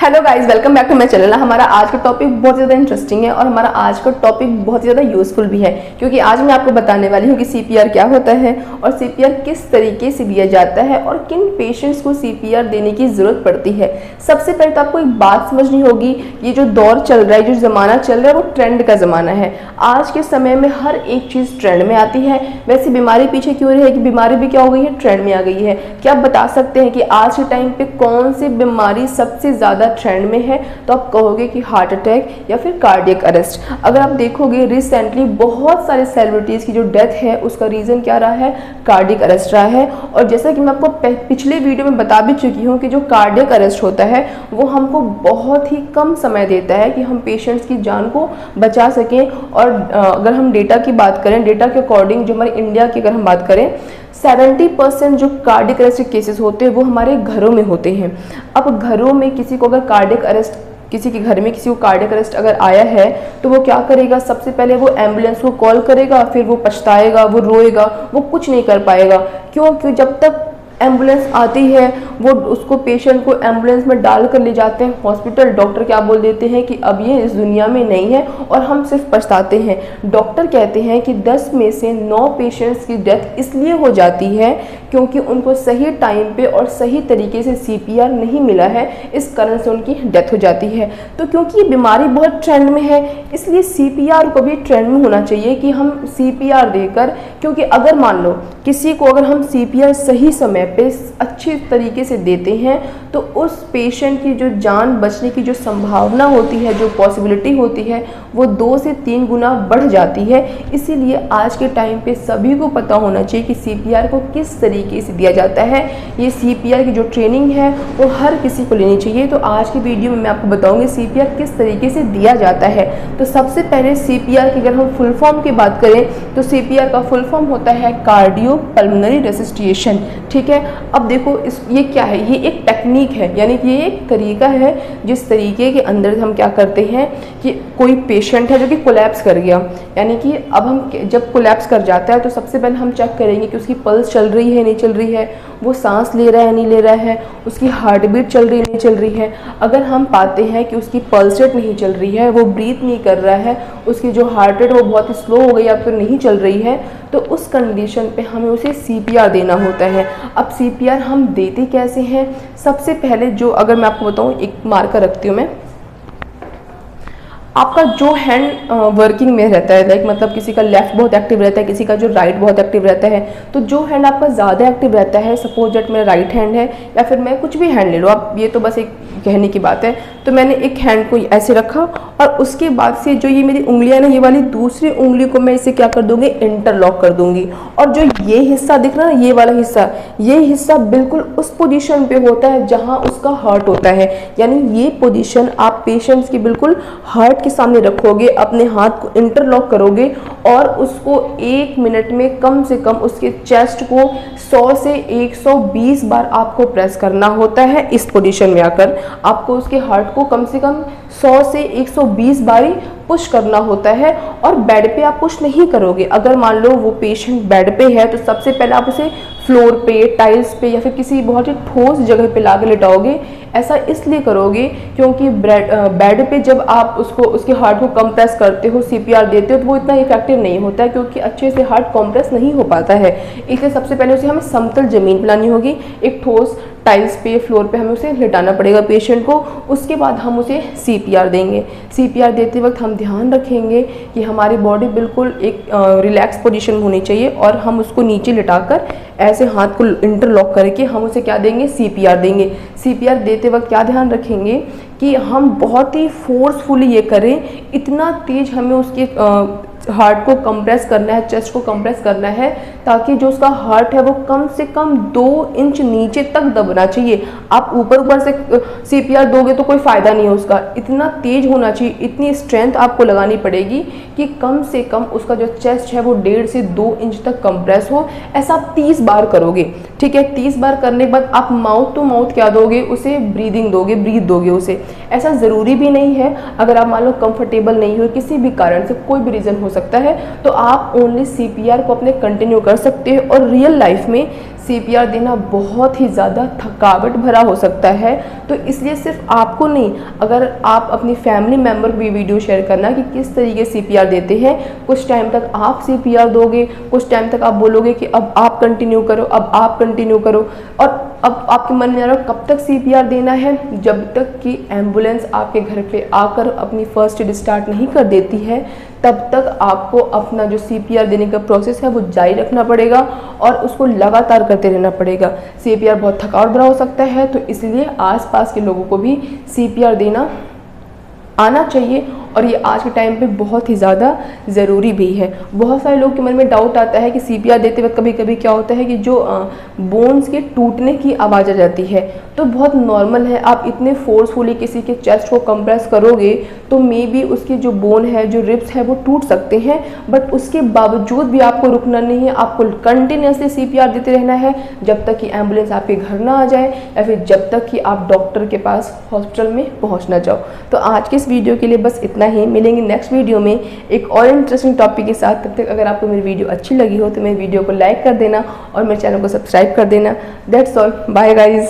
Hello guys, welcome back to my channel. हमारा आज का टॉपिक बहुत ज़्यादा इंटरेस्टिंग है और हमारा आज का टॉपिक बहुत ज़्यादा यूजफुल भी है, क्योंकि आज मैं आपको बताने वाली हूँ कि सीपीआर क्या होता है और सीपीआर किस तरीके से दिया जाता है और किन पेशेंट्स को सीपीआर देने की ज़रूरत पड़ती है। सबसे पहले तो आपको एक बात समझनी होगी, ये जो दौर चल रहा है, जो ज़माना चल रहा है, वो ट्रेंड का ज़माना है। आज के समय में हर एक चीज़ ट्रेंड में आती है। वैसे बीमारी पीछे क्यों रही है कि बीमारी भी क्या हो गई है, ट्रेंड में आ गई है। क्या आप बता सकते हैं कि आज के टाइम पे कौन सी बीमारी सबसे ज़्यादा ट्रेंड में है? तो आप कहोगे कि हार्ट अटैक या फिर कार्डियक अरेस्ट। अगर आप देखोगे रिसेंटली बहुत सारे सेलिब्रिटीज़ की जो डेथ है उसका रीज़न क्या रहा है, कार्डियक अरेस्ट रहा है। और जैसा कि मैं आपको पिछले वीडियो में बता भी चुकी हूँ कि जो कार्डियक अरेस्ट होता है वो हमको बहुत ही कम समय देता है कि हम पेशेंट्स की जान को बचा सकें। और अगर हम डेटा की बात करें, डेटा के अकॉर्डिंग जो हमारे इंडिया की अगर हम बात करें, 70% जो कार्डियक अरेस्ट के केसेस होते हैं वो हमारे घरों में होते हैं। अब घरों में किसी को अगर कार्डियक अरेस्ट, किसी के घर में किसी को कार्डियक अरेस्ट अगर आया है तो वो क्या करेगा, सबसे पहले वो एम्बुलेंस को कॉल करेगा, फिर वो पछताएगा, वो रोएगा, वो कुछ नहीं कर पाएगा। क्यों? क्योंकि जब तक एम्बुलेंस आती है वो उसको, पेशेंट को एम्बुलेंस में डाल कर ले जाते हैं हॉस्पिटल। डॉक्टर क्या बोल देते हैं कि अब ये इस दुनिया में नहीं है और हम सिर्फ पछताते हैं। डॉक्टर कहते हैं कि 10 में से 9 पेशेंट्स की डेथ इसलिए हो जाती है क्योंकि उनको सही टाइम पे और सही तरीके से सीपीआर नहीं मिला है, इस कारण से उनकी डेथ हो जाती है। तो क्योंकि ये बीमारी बहुत ट्रेंड में है इसलिए सीपीआर को भी ट्रेंड में होना चाहिए कि हम सीपीआर देकर, क्योंकि अगर मान लो किसी को अगर हम सीपीआर सही समय पे अच्छे तरीके से देते हैं तो उस पेशेंट की जो जान बचने की जो संभावना होती है, जो पॉसिबिलिटी होती है, वो 2 से 3 गुना बढ़ जाती है। इसीलिए आज के टाइम पे सभी को पता होना चाहिए कि सीपीआर को किस तरीके से दिया जाता है। ये सीपीआर की जो ट्रेनिंग है वो हर किसी को लेनी चाहिए। तो आज की वीडियो में मैं आपको बताऊंगी सीपीआर किस तरीके से दिया जाता है। तो सबसे पहले सीपीआर की अगर हम फुल फॉर्म की बात करें तो सीपीआर का फुल फॉर्म होता है कार्डियो पल्मोनरी रेसिस्टेशन। ठीक है, अब देखो ये क्या है, ये एक टेक्निक है, यानी कि ये एक तरीका है जिस तरीके के अंदर हम क्या करते हैं कि कोई पेशेंट है जो कि कोलैप्स कर गया, यानी कि अब हम जब कोलैप्स कर जाता है तो सबसे पहले हम चेक करेंगे कि उसकी पल्स चल रही है नहीं चल रही है, वो सांस ले रहा है नहीं ले रहा है, उसकी हार्ट बीट चल रही नहीं चल रही है। अगर हम पाते हैं कि उसकी पल्स रेट नहीं चल रही है, वो ब्रीथ नहीं कर रहा है, उसकी जो हार्ट रेट वो बहुत ही स्लो हो गई या फिर नहीं चल रही है, तो उस कंडीशन पे हमें उसे सीपीआर देना होता है। अब सीपीआर हम देते कैसे हैं? सबसे पहले जो, अगर मैं आपको बताऊं, एक मार्कर रखती हूँ मैं, आपका जो हैंड वर्किंग में रहता है, लाइक मतलब किसी का लेफ्ट बहुत एक्टिव रहता है, किसी का जो राइट बहुत एक्टिव रहता है, तो जो हैंड आपका ज़्यादा एक्टिव रहता है, सपोज दैट मेरा राइट हैंड है या फिर मैं कुछ भी हैंड ले लो आप, ये तो बस एक कहने की बात है। तो मैंने एक हैंड को ऐसे रखा और उसके बाद से जो ये मेरी उंगलियां ना, ये वाली दूसरी उंगली को मैं इसे क्या कर दूंगी, इंटरलॉक कर दूंगी। और जो ये हिस्सा दिख रहा है ना, ये वाला हिस्सा, ये हिस्सा बिल्कुल उस पोजीशन पे होता है जहां उसका हार्ट होता है। यानी ये पोजीशन आप पेशेंट्स की बिल्कुल हार्ट के सामने रखोगे, अपने हाथ को इंटरलॉक करोगे और उसको 1 मिनट में कम से कम उसके चेस्ट को 100 से 120 बार आपको प्रेस करना होता है। इस पोजीशन में आकर आपको उसके हार्ट को कम से कम 100 से 120 बारी पुश करना होता है। और बेड पे आप पुश नहीं करोगे। अगर मान लो वो पेशेंट बेड पे है तो सबसे पहले आप उसे फ्लोर पे, टाइल्स पे या फिर किसी बहुत ही ठोस जगह पे लाके लेटाओगे। ऐसा इसलिए करोगे क्योंकि बेड पे जब आप उसको, उसके हार्ट को कंप्रेस करते हो, सीपीआर देते हो, तो वो इतना इफेक्टिव नहीं होता है क्योंकि अच्छे से हार्ट कंप्रेस नहीं हो पाता है। इसलिए सबसे पहले उसे हमें समतल जमीन बनानी होगी, एक ठोस टाइल्स पे, फ्लोर पे हमें उसे लिटाना पड़ेगा पेशेंट को। उसके बाद हम उसे सीपीआर देंगे। सीपीआर देते वक्त हम ध्यान रखेंगे कि हमारी बॉडी बिल्कुल एक रिलैक्स पोजीशन होनी चाहिए और हम उसको नीचे लिटाकर ऐसे हाथ को इंटरलॉक करके हम उसे क्या देंगे, सीपीआर देंगे। सीपीआर देते वक्त क्या ध्यान रखेंगे कि हम बहुत ही फोर्सफुली ये करें, इतना तेज हमें उसके हार्ट को कंप्रेस करना है, चेस्ट को कंप्रेस करना है, ताकि जो उसका हार्ट है वो कम से कम 2 इंच नीचे तक दबना चाहिए। आप ऊपर ऊपर से सीपीआर दोगे तो कोई फ़ायदा नहीं है उसका, इतना तेज होना चाहिए, इतनी स्ट्रेंथ आपको लगानी पड़ेगी कि कम से कम उसका जो चेस्ट है वो 1.5 से 2 इंच तक कंप्रेस हो। ऐसा आप 30 बार करोगे। ठीक है, 30 बार करने के बाद आप माउथ टू माउथ क्या दोगे, उसे ब्रीदिंग दोगे, ब्रीथ दोगे उसे। ऐसा ज़रूरी भी नहीं है, अगर आप मान लो कंफर्टेबल नहीं हो किसी भी कारण से, कोई भी रीज़न हो सकता है, तो आप ओनली CPR को अपने कंटिन्यू कर सकते हैं। और रियल लाइफ में CPR देना बहुत ही ज़्यादा थकावट भरा हो सकता है, तो इसलिए सिर्फ आपको नहीं, अगर आप अपनी फैमिली मेम्बर को भी वीडियो शेयर करना कि किस तरीके CPR देते हैं। कुछ टाइम तक आप CPR दोगे, कुछ टाइम तक आप बोलोगे कि अब आप कंटिन्यू करो, अब आप कंटिन्यू करो, और अब आपके मन में आ रहा है कब तक CPR देना है, जब तक कि एम्बुलेंस आपके घर पे आकर अपनी फर्स्ट एड स्टार्ट नहीं कर देती है, तब तक आपको अपना जो CPR देने का प्रोसेस है वो जारी रखना पड़ेगा और उसको लगातार करते रहना पड़ेगा। CPR बहुत थकावट भरा हो सकता है, तो इसलिए आसपास के लोगों को भी CPR देना आना चाहिए, और ये आज के टाइम पे बहुत ही ज़्यादा ज़रूरी भी है। बहुत सारे लोग के मन में डाउट आता है कि CPR देते वक्त कभी कभी क्या होता है कि जो बोन्स के टूटने की आवाज़ आ जाती है, तो बहुत नॉर्मल है। आप इतने फोर्सफुली किसी के चेस्ट को कंप्रेस करोगे तो मे बी उसके जो बोन है, जो रिब्स है, वो टूट सकते हैं, बट उसके बावजूद भी आपको रुकना नहीं है। आपको कंटिन्यूसली CPR देते रहना है जब तक कि एम्बुलेंस आपके घर ना आ जाए, या फिर जब तक कि आप डॉक्टर के पास हॉस्पिटल में पहुँच ना जाओ। तो आज के इस वीडियो के लिए बस इतना ही। मिलेंगे नेक्स्ट वीडियो में एक और इंटरेस्टिंग टॉपिक के साथ। तब तक अगर आपको मेरी वीडियो अच्छी लगी हो तो मेरी वीडियो को लाइक कर देना और मेरे चैनल को सब्सक्राइब कर देना। That's all, bye guys.